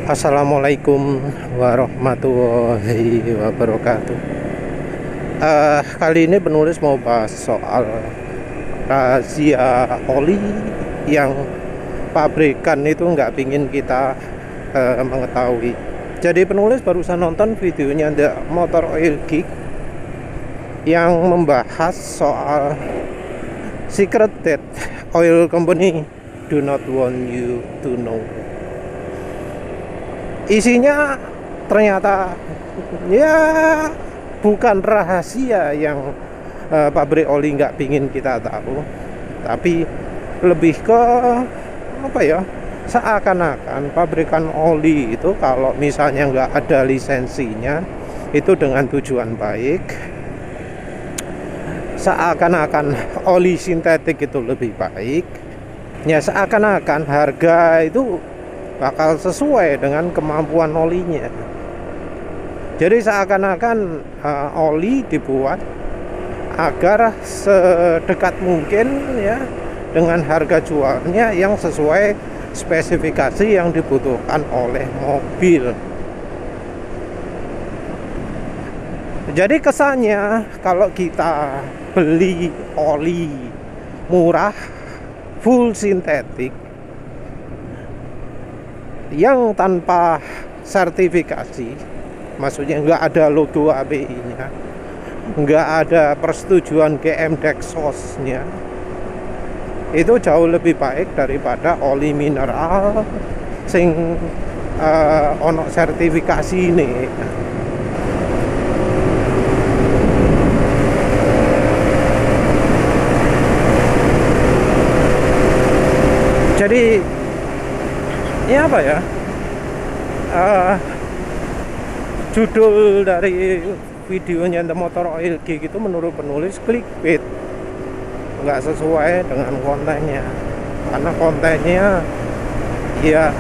Assalamualaikum warahmatullahi wabarakatuh. Kali ini penulis mau bahas soal razia oli yang pabrikan itu nggak pingin kita mengetahui. Jadi penulis barusan nonton videonya The Motor Oil Geek yang membahas soal secret that oil company do not want you to know. Isinya ternyata ya bukan rahasia yang pabrik oli nggak pingin kita tahu, tapi lebih ke apa ya, seakan-akan pabrikan oli itu kalau misalnya nggak ada lisensinya itu dengan tujuan baik, seakan-akan oli sintetik itu lebih baik ya, seakan-akan harga itu bakal sesuai dengan kemampuan olinya. Jadi seakan-akan oli dibuat agar sedekat mungkin ya dengan harga jualnya yang sesuai spesifikasi yang dibutuhkan oleh mobil. Jadi kesannya kalau kita beli oli murah full sintetik yang tanpa sertifikasi, maksudnya nggak ada logo API-nya, nggak ada persetujuan GM Dexos-nya, itu jauh lebih baik daripada oli mineral sing ono sertifikasi ini. Jadi ini apa ya, judul dari videonya The Motor Oil Geek itu menurut penulis clickbait, nggak sesuai dengan kontennya, karena kontennya ya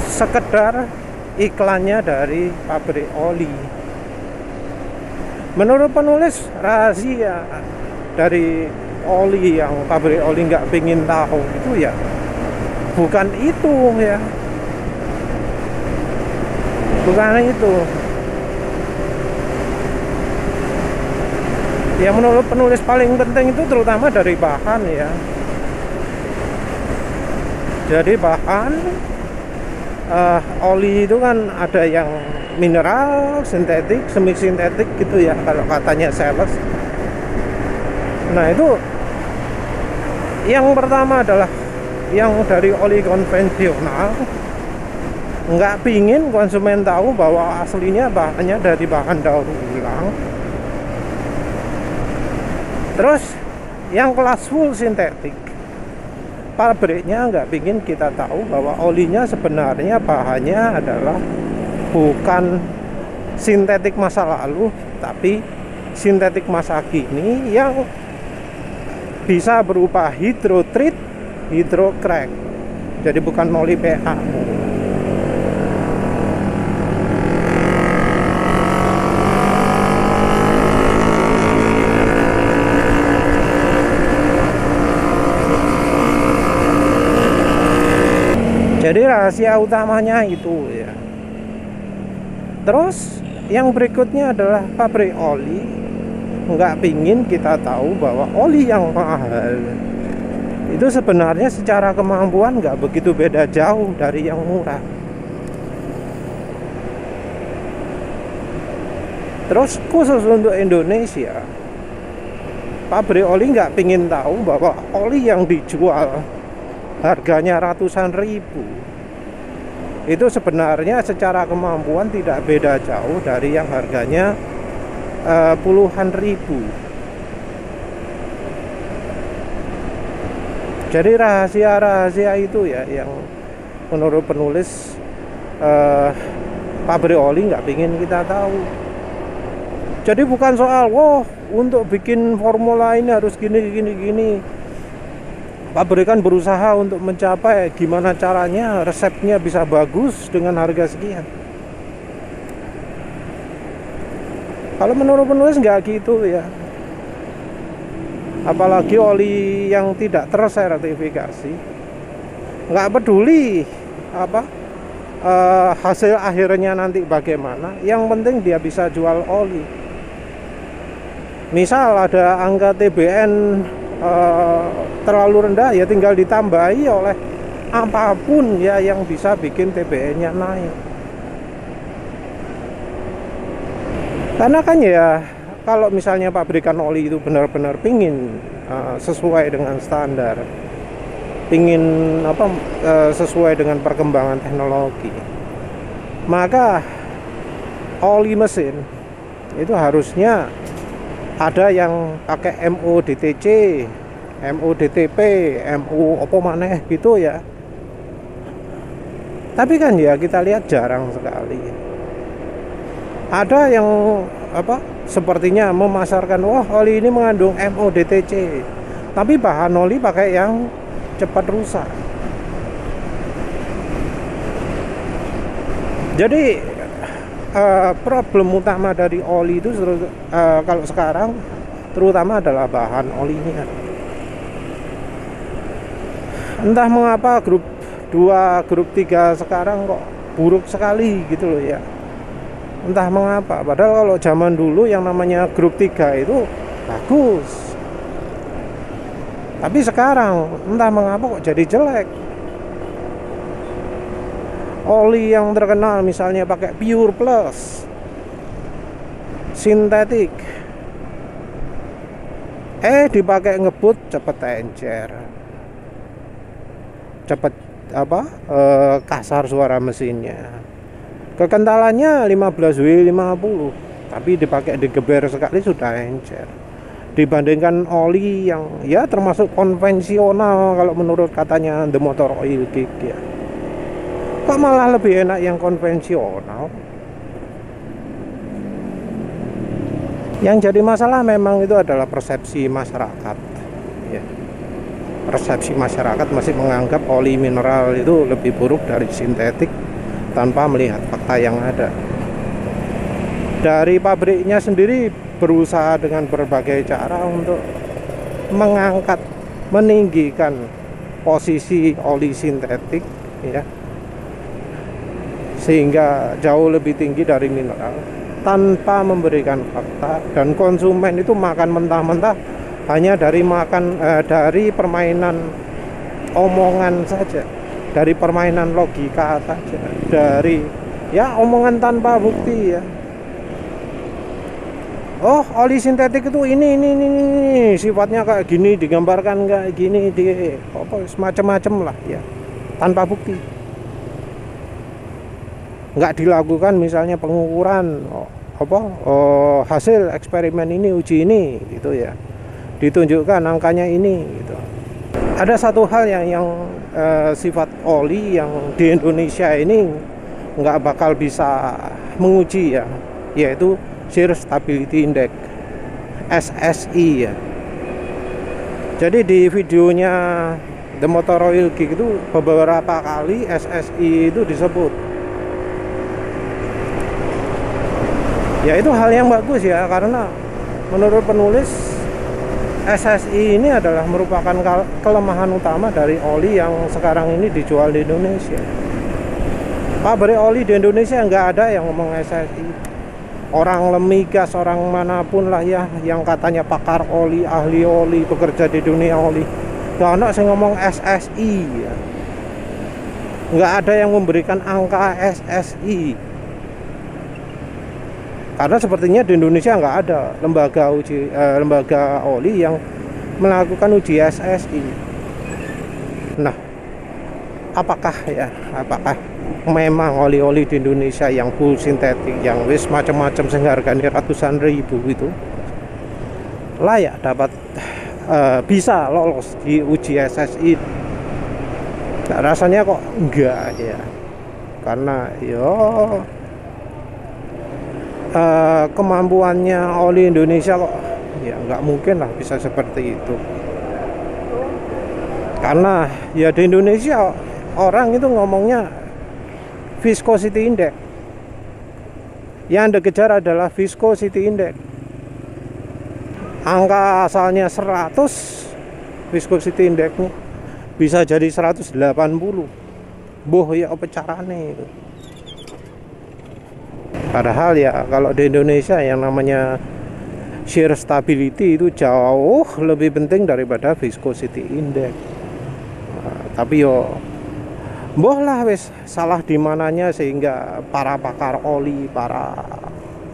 sekedar iklannya dari pabrik oli. Menurut penulis rahasia dari oli yang pabrik oli nggak pingin tahu itu ya bukan itu ya, bukan itu ya. Menurut penulis paling penting itu terutama dari bahan ya. Jadi bahan oli itu kan ada yang mineral, sintetik, semi sintetik gitu ya kalau katanya sales. Nah itu yang pertama adalah yang dari oli konvensional, nggak pingin konsumen tahu bahwa aslinya bahannya dari bahan daur ulang. Terus yang kelas full sintetik, pabriknya nggak pingin kita tahu bahwa olinya sebenarnya bahannya adalah bukan sintetik masa lalu, tapi sintetik masa kini yang bisa berupa hydrotreat, hydrocrack. Jadi bukan oli PA. Jadi rahasia utamanya itu ya. Terus yang berikutnya adalah pabrik oli nggak pingin kita tahu bahwa oli yang mahal itu sebenarnya secara kemampuan nggak begitu beda jauh dari yang murah. Terus khusus untuk Indonesia, pabrik oli nggak pingin tahu bahwa oli yang dijual harganya ratusan ribu itu sebenarnya secara kemampuan tidak beda jauh dari yang harganya puluhan ribu. Jadi rahasia-rahasia itu ya yang menurut penulis pabrik oli nggak pingin kita tahu. Jadi bukan soal untuk bikin formula ini harus gini. Pabrikan berusaha untuk mencapai gimana caranya resepnya bisa bagus dengan harga sekian. Kalau menurut penulis nggak gitu ya. apalagi oli yang tidak tersertifikasi nggak peduli apa hasil akhirnya nanti bagaimana, yang penting dia bisa jual oli. Misal ada angka TBN terlalu rendah, ya tinggal ditambahi oleh apapun ya yang bisa bikin TBN-nya naik. Karena kan ya kalau misalnya pabrikan oli itu benar-benar pingin sesuai dengan standar, pingin sesuai dengan perkembangan teknologi, maka oli mesin itu harusnya ada yang pakai MODTC, MODTP, MO apa maneh gitu ya. Tapi kan ya kita lihat jarang sekali. Ada yang sepertinya memasarkan, wah oli ini mengandung MODTC, tapi bahan oli pakai yang cepat rusak. Jadi problem utama dari oli itu kalau sekarang terutama adalah bahan olinya. Entah mengapa grup 2, grup 3 sekarang kok buruk sekali gitu loh ya. Entah mengapa, padahal kalau zaman dulu yang namanya grup 3 itu bagus. Tapi sekarang entah mengapa kok jadi jelek. Oli yang terkenal misalnya pakai Pure Plus, sintetik, dipakai ngebut cepet encer, cepet kasar suara mesinnya. Kekentalannya 15W50, tapi dipakai digeber sekali sudah encer. Dibandingkan oli yang ya termasuk konvensional kalau menurut katanya The Motor Oil Geek ya. Kok malah lebih enak yang konvensional? Yang jadi masalah memang itu adalah persepsi masyarakat ya. Persepsi masyarakat masih menganggap oli mineral itu lebih buruk dari sintetik tanpa melihat fakta yang ada. Dari pabriknya sendiri berusaha dengan berbagai cara untuk mengangkat, meninggikan posisi oli sintetik ya, sehingga jauh lebih tinggi dari mineral tanpa memberikan fakta, dan konsumen itu makan mentah-mentah hanya dari dari permainan omongan saja, dari permainan logika saja, dari ya omongan tanpa bukti ya. Oh, oli sintetik itu ini sifatnya kayak gini, digambarkan kayak gini, semacam-macam lah ya, tanpa bukti. Nggak dilakukan misalnya pengukuran hasil eksperimen ini, uji ini gitu ya, ditunjukkan angkanya ini gitu. Ada satu hal yang sifat oli yang di Indonesia ini nggak bakal bisa menguji ya, yaitu Shear Stability Index, SSI ya. Jadi di videonya The Motor Oil Geek itu beberapa kali SSI itu disebut. Ya itu hal yang bagus ya, karena menurut penulis SSI ini adalah merupakan kelemahan utama dari oli yang sekarang ini dijual di Indonesia. Pabrik oli di Indonesia nggak ada yang ngomong SSI. Orang lemigas, orang manapun lah ya, yang katanya pakar oli, ahli oli, bekerja di dunia oli, nggak ada yang ngomong SSI ya. Nggak ada yang memberikan angka SSI. Karena sepertinya di Indonesia nggak ada lembaga oli yang melakukan uji SSI. Nah, apakah memang oli-oli di Indonesia yang full sintetik, yang wis macam-macam sehingga harganya ratusan ribu itu layak dapat bisa lolos di uji SSI? Nah, rasanya kok enggak ya, karena kemampuannya oli Indonesia kok ya nggak mungkin lah bisa seperti itu. Karena ya di Indonesia orang itu ngomongnya viscosity index, yang Anda kejar adalah viscosity index. Angka asalnya 100 viscosity indexnya, bisa jadi 180. Boh ya apa carane itu. Padahal ya kalau di Indonesia yang namanya shear stability itu jauh lebih penting daripada viscosity index. Tapi yo boh lah wis salah di mananya sehingga para pakar oli, para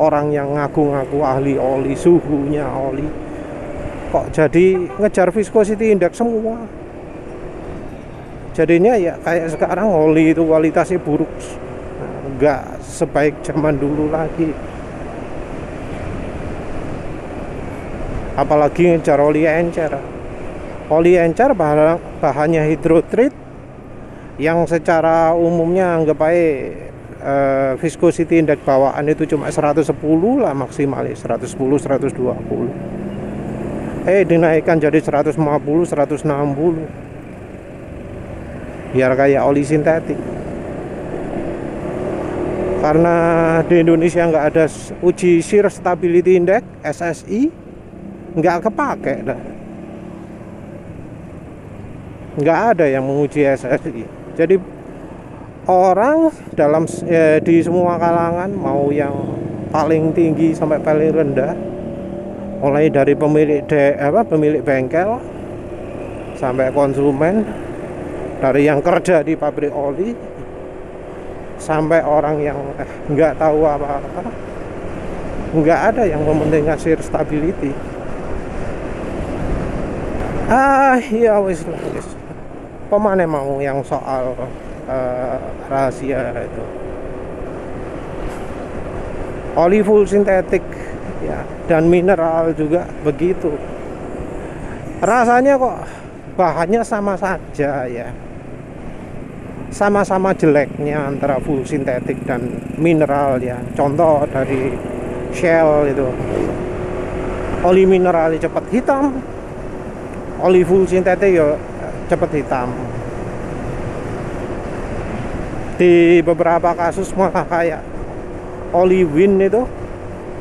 orang yang ngaku-ngaku ahli oli, suhunya oli, kok jadi ngejar viscosity index semua. Jadinya ya kayak sekarang oli itu kualitasnya buruk, nggak sebaik zaman dulu lagi. Apalagi ngejar oli encer. Oli encer bahannya hydrotreat yang secara umumnya anggap aja viscosity index bawaan itu cuma 110 lah maksimalis, 110 120. Dinaikkan jadi 150 160 biar kayak oli sintetik. Karena di Indonesia nggak ada uji shear stability index SSI, nggak kepake dah. Nggak ada yang menguji SSI. Jadi orang dalam di semua kalangan, mau yang paling tinggi sampai paling rendah, mulai dari pemilik bengkel sampai konsumen, dari yang kerja di pabrik oli sampai orang yang nggak tahu apa-apa, nggak ada yang mementingkan shear stability. Ya wis. Pemane mau yang soal rahasia itu oli full sintetik ya, dan mineral juga begitu. Rasanya kok bahannya sama saja ya, sama-sama jeleknya antara full sintetik dan mineral ya. Contoh dari Shell itu, oli mineral cepat hitam, oli full sintetik ya cepat hitam. Di beberapa kasus malah kayak oli win itu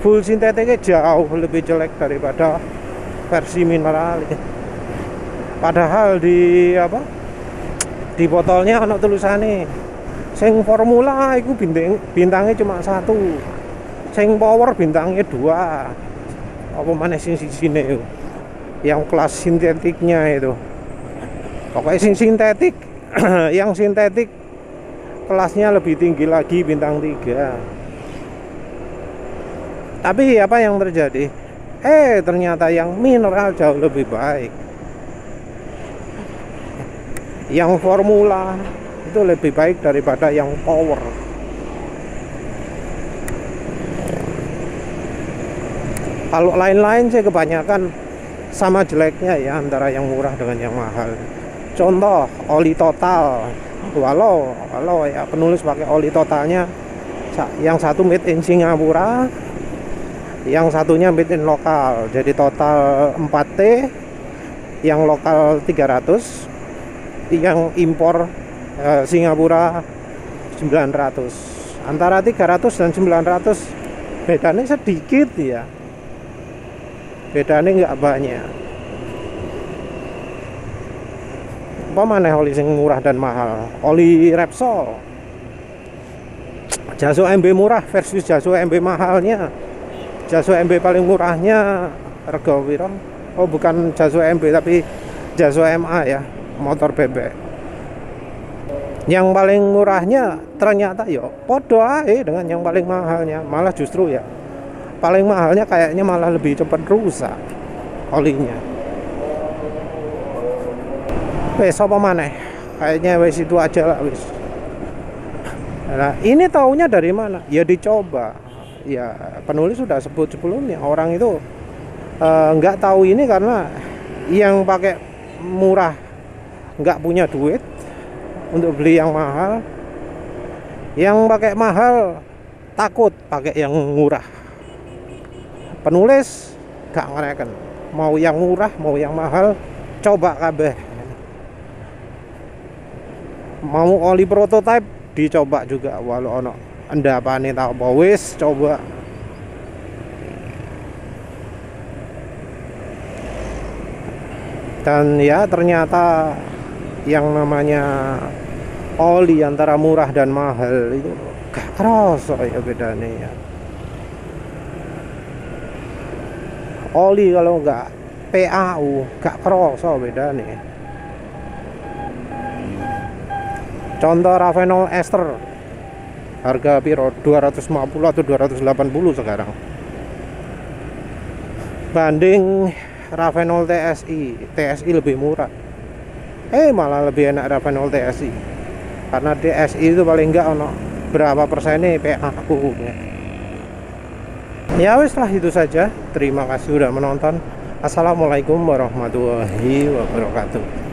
full sintetiknya jauh lebih jelek daripada versi mineral ya. Padahal di botolnya ana tulisane sing formula itu bintangnya cuma 1, sing power bintangnya 2. Apa maneh sing sisine itu yang kelas sintetiknya itu. Pokoknya sing sintetik yang sintetik kelasnya lebih tinggi lagi, bintang 3. Tapi apa yang terjadi? Ternyata yang mineral jauh lebih baik. Yang formula itu lebih baik daripada yang power. Kalau lain-lain sih kebanyakan sama jeleknya ya, antara yang murah dengan yang mahal. Contoh oli total, walau ya penulis pakai oli totalnya, yang satu made in Singapura, yang satunya made in lokal, jadi total 4T, yang lokal 300, yang impor Singapura 900. Antara 300 dan 900 bedanya sedikit ya, bedanya nggak banyak. Apa mana oli sing murah dan mahal? Oli Repsol, Jaso MB murah versus Jaso MB mahalnya. Jaso MB paling murahnya rego piro? Oh bukan Jaso MB tapi Jaso MA ya, motor bebek. Yang paling murahnya ternyata yo podo ae dengan yang paling mahalnya. Malah justru ya paling mahalnya kayaknya malah lebih cepat rusak olinya. Wes apa maneh? Kayaknya wes itu aja lah wes. Nah, ini taunya dari mana? Ya dicoba. Ya penulis sudah sebut sebelumnya, orang itu nggak tahu ini karena yang pakai murah nggak punya duit untuk beli yang mahal, yang pakai mahal takut pakai yang murah. Penulis gak ngereken, mau yang murah mau yang mahal coba kabeh. Mau oli prototype dicoba juga, walau ono endapane tak apa wis coba. Dan ya ternyata yang namanya oli antara murah dan mahal itu gak kerasa ya bedanya ya. Oli kalau nggak PAU gak kerasa bedanya. Contoh Ravenol ester harga piro 250 atau 280 sekarang, banding Ravenol TSI lebih murah, malah lebih enak Ravenol TSI karena TSI itu paling enggak ono berapa persennya PAU ya. Ya wis lah, itu saja. Terima kasih sudah menonton. Assalamualaikum warahmatullahi wabarakatuh.